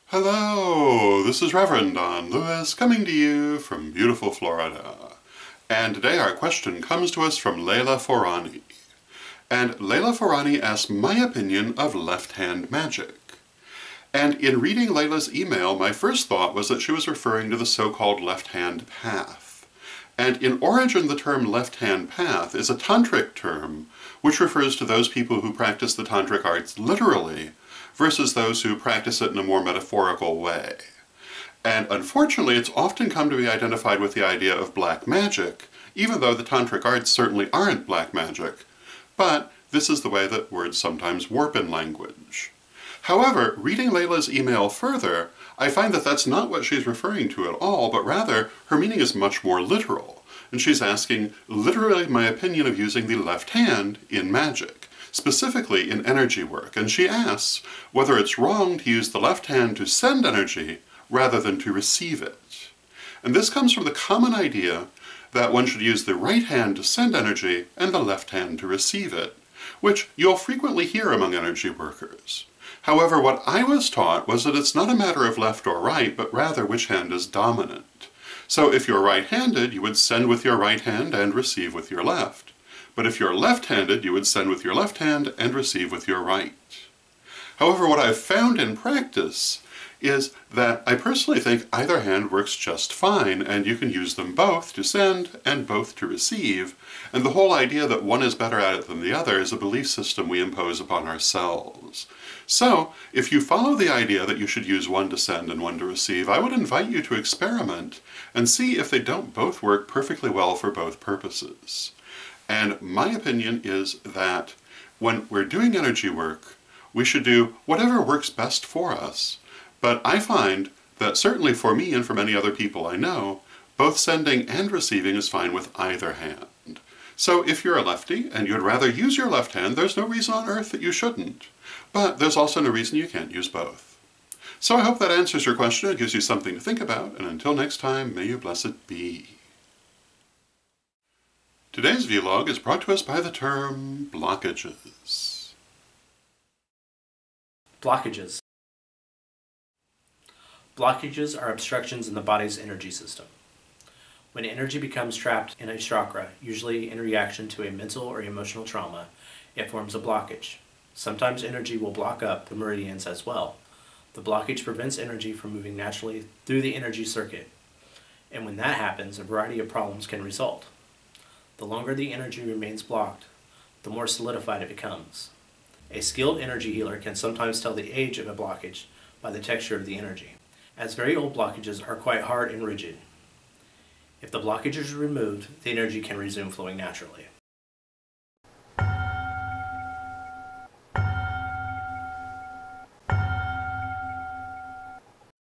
Hello, this is Reverend Don Lewis coming to you from beautiful Florida. And today our question comes to us from Leila Forani. And Leila Forani asked my opinion of left-hand magic. And in reading Leila's email, my first thought was that she was referring to the so-called left-hand path. And in origin, the term left-hand path is a tantric term, which refers to those people who practice the tantric arts literally, versus those who practice it in a more metaphorical way. And unfortunately, it's often come to be identified with the idea of black magic, even though the tantric arts certainly aren't black magic. But this is the way that words sometimes warp in language. However, reading Leila's email further, I find that that's not what she's referring to at all, but rather her meaning is much more literal. And she's asking, literally, my opinion of using the left hand in magic, specifically in energy work. And she asks whether it's wrong to use the left hand to send energy rather than to receive it. And this comes from the common idea that one should use the right hand to send energy and the left hand to receive it, which you'll frequently hear among energy workers. However, what I was taught was that it's not a matter of left or right, but rather which hand is dominant. So if you're right-handed, you would send with your right hand and receive with your left. But if you're left-handed, you would send with your left hand and receive with your right. However, what I've found in practice is that I personally think either hand works just fine, and you can use them both to send and both to receive, and the whole idea that one is better at it than the other is a belief system we impose upon ourselves. So, if you follow the idea that you should use one to send and one to receive, I would invite you to experiment and see if they don't both work perfectly well for both purposes. And my opinion is that when we're doing energy work, we should do whatever works best for us. But I find that certainly for me and for many other people I know, both sending and receiving is fine with either hand. So if you're a lefty and you'd rather use your left hand, there's no reason on earth that you shouldn't. But there's also no reason you can't use both. So I hope that answers your question and gives you something to think about, and until next time, may you blessed be. Today's vlog is brought to us by the term blockages. Blockages. Blockages are obstructions in the body's energy system. When energy becomes trapped in a chakra, usually in reaction to a mental or emotional trauma, it forms a blockage. Sometimes energy will block up the meridians as well. The blockage prevents energy from moving naturally through the energy circuit. And when that happens, a variety of problems can result. The longer the energy remains blocked, the more solidified it becomes. A skilled energy healer can sometimes tell the age of a blockage by the texture of the energy, as very old blockages are quite hard and rigid. If the blockage is removed, the energy can resume flowing naturally.